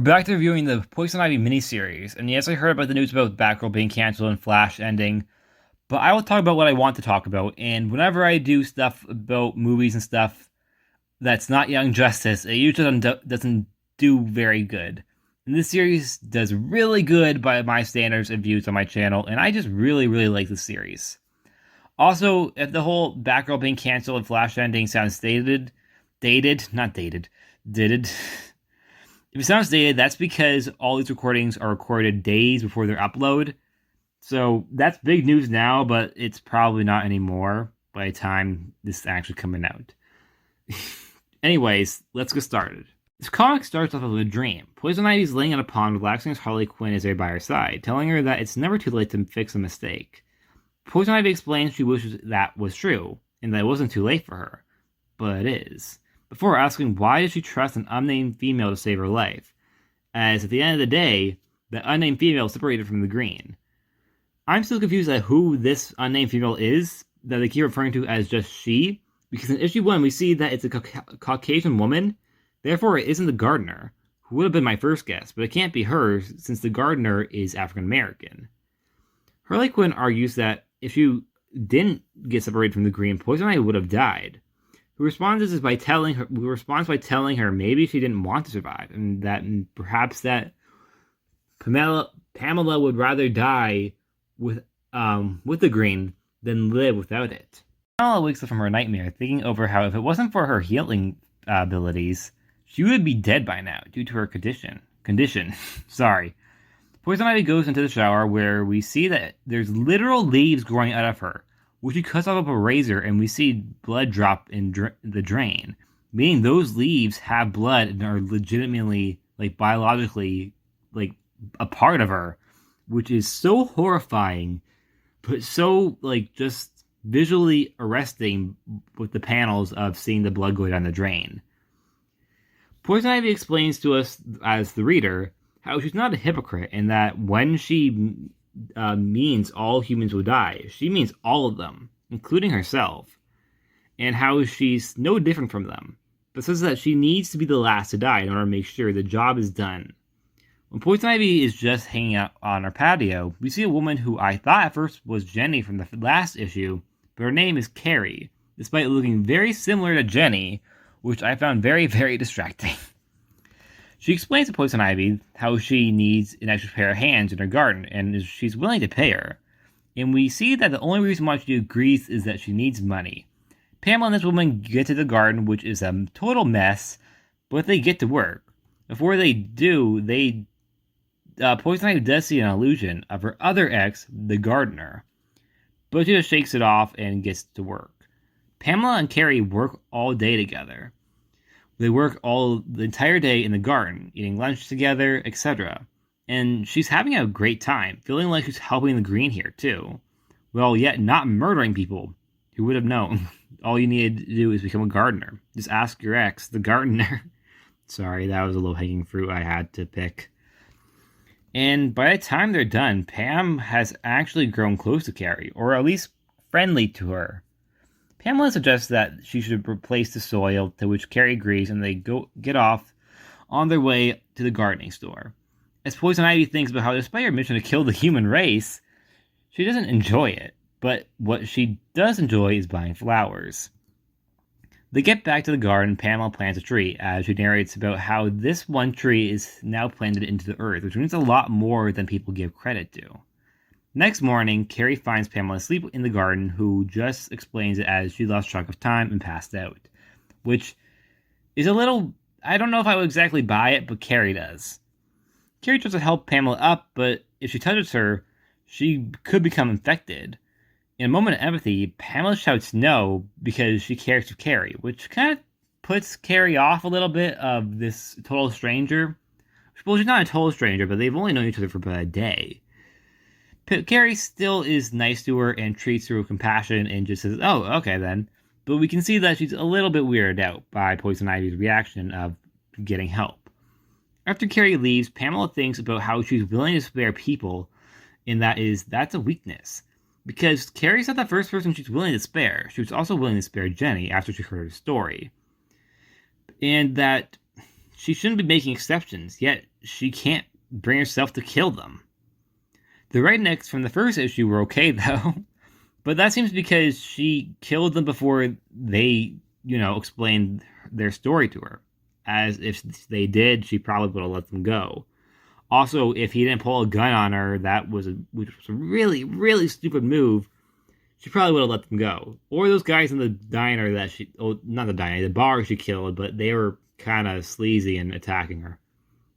We're back to reviewing the Poison Ivy miniseries, and yes, I heard about the news about Batgirl being canceled and Flash ending, but I will talk about what I want to talk about, and whenever I do stuff about movies and stuff that's not Young Justice, it usually doesn't do very good. And this series does really good by my standards and views on my channel, and I just really, really like this series. Also, if the whole Batgirl being canceled and Flash ending sounds dated. If it sounds dated, that's because all these recordings are recorded days before their upload. So that's big news now, but it's probably not anymore by the time this is actually coming out. Anyways, let's get started. This comic starts off with a dream. Poison Ivy's laying on a pond relaxing as Harley Quinn is there by her side, telling her that it's never too late to fix a mistake. Poison Ivy explains she wishes that was true, and that it wasn't too late for her. But it is. Before asking why does she trust an unnamed female to save her life, as at the end of the day, the unnamed female is separated from the green. I'm still confused at who this unnamed female is that they keep referring to as just she, because in issue 1 we see that it's a Caucasian woman, therefore it isn't the gardener, who would have been my first guess, but it can't be her since the gardener is African American. Harley Quinn argues that if she didn't get separated from the green, Poison Ivy would have died. Who responds by telling her maybe she didn't want to survive, and that perhaps that Pamela would rather die with the green than live without it. Pamela wakes up from her nightmare, thinking over how if it wasn't for her healing abilities, she would be dead by now due to her condition. Sorry. Poison Ivy goes into the shower where we see that there's literal leaves growing out of her, which she cuts off with a razor, and we see blood drop in the drain, meaning those leaves have blood and are legitimately, biologically, a part of her, which is so horrifying, but so, just visually arresting with the panels of seeing the blood go down the drain. Poison Ivy explains to us, as the reader, how she's not a hypocrite, and that when she means all humans will die, she means all of them, including herself, and how she's no different from them, but says that she needs to be the last to die in order to make sure the job is done. When Poison Ivy is just hanging out on her patio, we see a woman who I thought at first was Jenny from the last issue, but her name is Carrie, despite looking very similar to Jenny, which I found very, very distracting. She explains to Poison Ivy how she needs an extra pair of hands in her garden, and she's willing to pay her. And we see that the only reason why she agrees is that she needs money. Pamela and this woman get to the garden, which is a total mess, but they get to work. Before they do, Poison Ivy does see an illusion of her other ex, the gardener, but she just shakes it off and gets to work. Pamela and Carrie work all day together. They work the entire day in the garden, eating lunch together, etc. And she's having a great time, feeling like she's helping the green here too. Well, yet not murdering people. Who would have known? All you needed to do is become a gardener. Just ask your ex, the gardener. Sorry, that was a low-hanging fruit I had to pick. And by the time they're done, Pam has actually grown close to Carrie, or at least friendly to her. Pamela suggests that she should replace the soil, to which Carrie agrees, and they get off on their way to the gardening store. As Poison Ivy thinks about how, despite her mission to kill the human race, she doesn't enjoy it, but what she does enjoy is buying flowers. They get back to the garden. Pamela plants a tree, as she narrates about how this one tree is now planted into the earth, which means a lot more than people give credit to. Next morning, Carrie finds Pamela asleep in the garden, who just explains it as she lost track of time and passed out. Which is a little... I don't know if I would exactly buy it, but Carrie does. Carrie tries to help Pamela up, but if she touches her, she could become infected. In a moment of empathy, Pamela shouts no because she cares for Carrie, which kind of puts Carrie off a little bit of this total stranger. Well, she's not a total stranger, but they've only known each other for about a day. Carrie still is nice to her and treats her with compassion and just says, oh, okay then. But we can see that she's a little bit weirded out by Poison Ivy's reaction of getting help. After Carrie leaves, Pamela thinks about how she's willing to spare people, and that's a weakness. Because Carrie's not the first person she's willing to spare. She was also willing to spare Jenny after she heard her story. And that she shouldn't be making exceptions, yet she can't bring herself to kill them. The rednecks from the first issue were okay, though. But that seems because she killed them before they, explained their story to her. As if they did, she probably would have let them go. Also, if he didn't pull a gun on her, which was a really, really stupid move, she probably would have let them go. Or those guys in the diner not the diner, the bar she killed, but they were kind of sleazy and attacking her.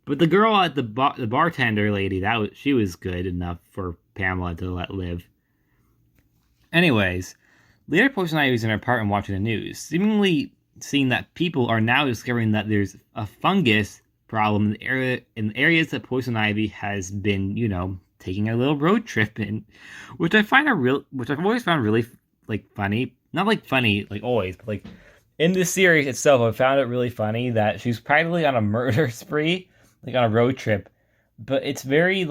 But the girl at the bartender lady, she was good enough for Pamela to let live. Anyways, later Poison Ivy's in her apartment watching the news, seemingly seeing that people are now discovering that there's a fungus problem in the areas that Poison Ivy has been, taking a little road trip in, which I've always found really funny. Not funny always, but in this series itself, I found it really funny that she's practically on a murder spree, on a road trip, but it's very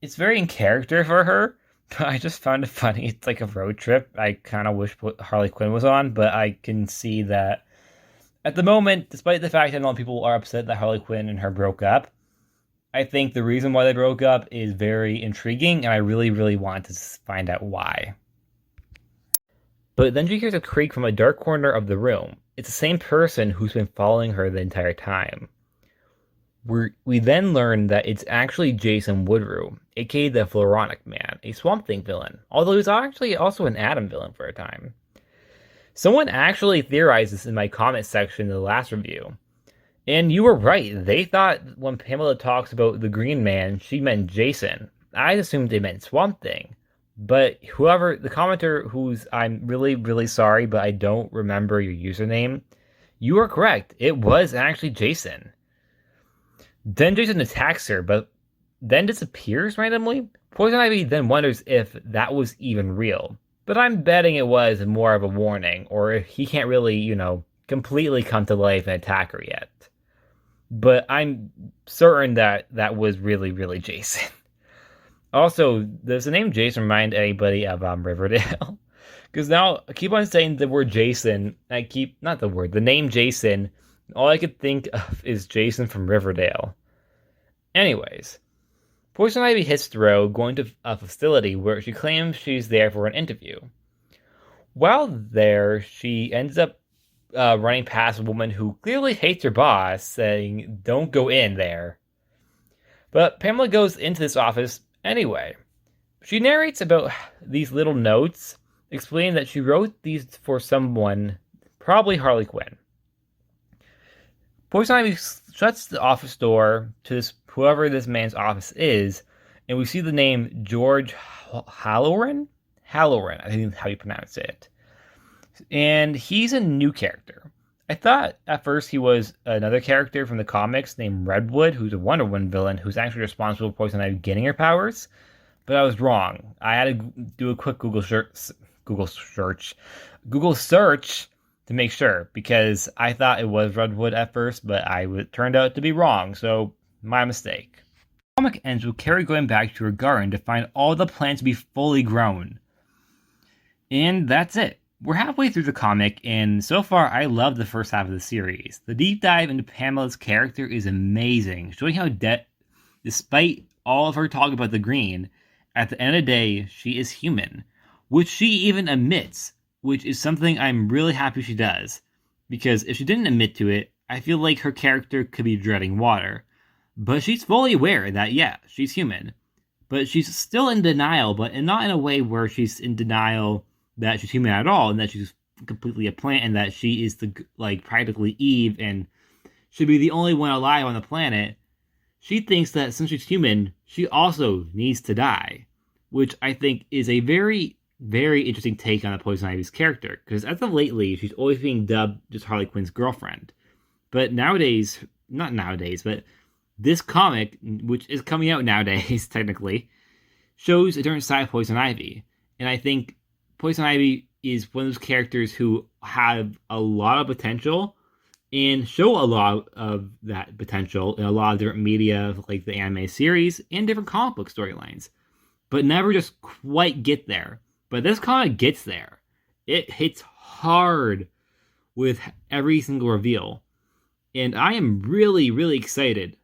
in character for her. But I just found it funny. It's like a road trip. I kind of wish Harley Quinn was on, but I can see that at the moment, despite the fact that a lot of people are upset that Harley Quinn and her broke up, I think the reason why they broke up is very intriguing, and I really, really want to find out why. But then she hears a creak from a dark corner of the room. It's the same person who's been following her the entire time. We then learn that it's actually Jason Woodrue, aka the Floronic Man, a Swamp Thing villain, although he's actually also an Atom villain for a time. Someone actually theorized this in my comment section in the last review. And you were right, they thought when Pamela talks about the Green Man, she meant Jason. I assumed they meant Swamp Thing. But the commenter I'm really, really sorry, but I don't remember your username, you are correct, it was actually Jason. Then Jason attacks her, but then disappears randomly. Poison Ivy then wonders if that was even real. But I'm betting it was more of a warning, or if he can't really, completely come to life and attack her yet. But I'm certain that was really, really Jason. Also, does the name Jason remind anybody of Riverdale? Because now I keep on saying the word Jason, the name Jason, all I could think of is Jason from Riverdale. Anyways, Poison Ivy hits the road going to a facility where she claims she's there for an interview. While there, she ends up running past a woman who clearly hates her boss, saying, "Don't go in there." But Pamela goes into this office anyway. She narrates about these little notes, explaining that she wrote these for someone, probably Harley Quinn. Poison Ivy shuts the office door to whoever this man's office is, and we see the name George Halloran? Halloran, I think that's how you pronounce it. And he's a new character. I thought at first he was another character from the comics named Redwood, who's a Wonder Woman villain, who's actually responsible for Poison Ivy getting her powers, but I was wrong. I had to do a quick Google search to make sure, because I thought it was Redwood at first, but it turned out to be wrong, so my mistake. The comic ends with Carrie going back to her garden to find all the plants to be fully grown. And that's it. We're halfway through the comic, and so far I love the first half of the series. The deep dive into Pamela's character is amazing, showing how despite all of her talk about the green, at the end of the day, she is human, which she even admits, which is something I'm really happy she does, because if she didn't admit to it, I feel like her character could be dreading water. But she's fully aware that, yeah, she's human. But she's still in denial, but not in a way where she's in denial that she's human at all, and that she's completely a plant, and that she is practically Eve, and should be the only one alive on the planet. She thinks that since she's human, she also needs to die, which I think is a very, very interesting take on the Poison Ivy's character, because as of lately, she's always being dubbed just Harley Quinn's girlfriend. But but this comic, which is coming out nowadays, technically, shows a different side of Poison Ivy. And I think Poison Ivy is one of those characters who have a lot of potential and show a lot of that potential in a lot of different media, like the anime series and different comic book storylines, but never just quite get there. But this comic gets there. It hits hard with every single reveal. And I am really, really excited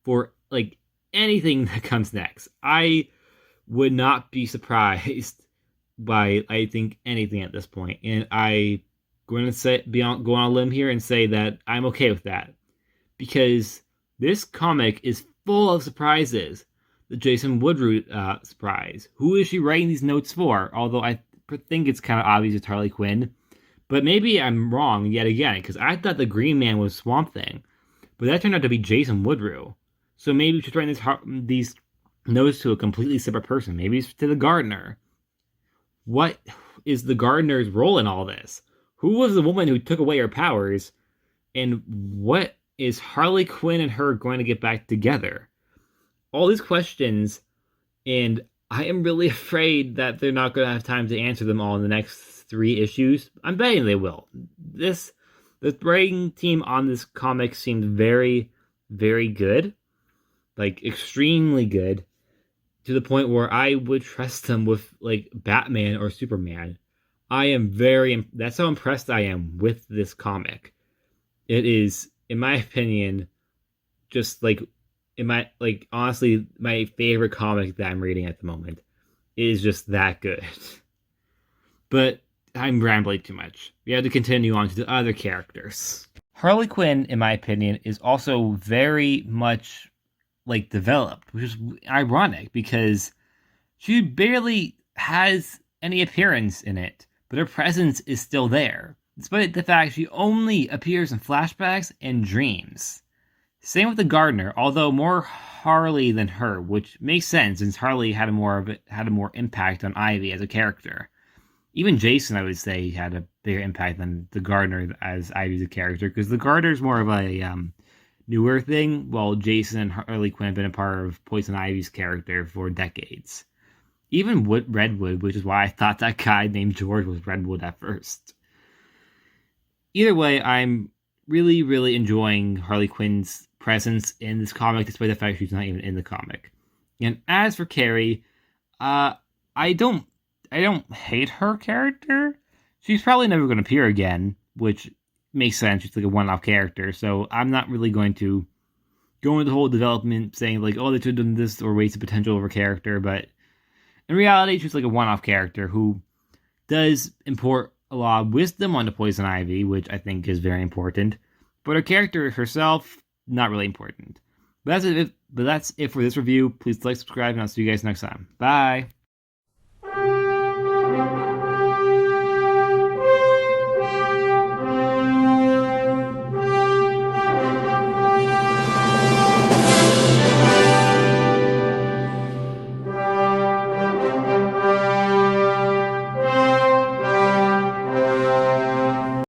for like anything that comes next. I would not be surprised by, I think, anything at this point, and I going to go on a limb here and say that I'm okay with that, because this comic is full of surprises. The Jason Woodrue surprise. Who is she writing these notes for? Although I think it's kind of obvious it's Harley Quinn, but maybe I'm wrong yet again, because I thought the Green Man was Swamp Thing, but that turned out to be Jason Woodrue. So maybe she's writing these notes to a completely separate person. Maybe it's to the gardener. What is the gardener's role in all this? Who was the woman who took away her powers? And what is Harley Quinn and her going to get back together? All these questions, and I am really afraid that they're not going to have time to answer them all in the next 3 issues. I'm betting they will. The writing team on this comic seemed very, very good. Like, extremely good. To the point where I would trust them with, like, Batman or Superman. That's how impressed I am with this comic. It is, in my opinion, just, like, honestly, my favorite comic that I'm reading at the moment. It is just that good. But I'm rambling too much. We have to continue on to the other characters. Harley Quinn, in my opinion, is also very much, like, developed, which is ironic because she barely has any appearance in it, but her presence is still there, despite the fact she only appears in flashbacks and dreams. Same with the gardener, although more Harley than her, which makes sense since Harley had a more impact on Ivy as a character. Even Jason, I would say, had a bigger impact than the gardener as Ivy's a character, because the gardener's more of a newer thing, while Jason and Harley Quinn have been a part of Poison Ivy's character for decades. Even Redwood, which is why I thought that guy named George was Redwood at first. Either way, I'm really, really enjoying Harley Quinn's presence in this comic, despite the fact she's not even in the comic. And as for Carrie, I don't hate her character. She's probably never going to appear again, which makes sense. She's like a one-off character, so I'm not really going to go into the whole development saying like, oh, they should have done this or wasted potential of her character, but in reality, she's like a one-off character who does import a lot of wisdom onto Poison Ivy, which I think is very important, but her character herself, not really important. But that's it for this review. Please like, subscribe, and I'll see you guys next time. Bye!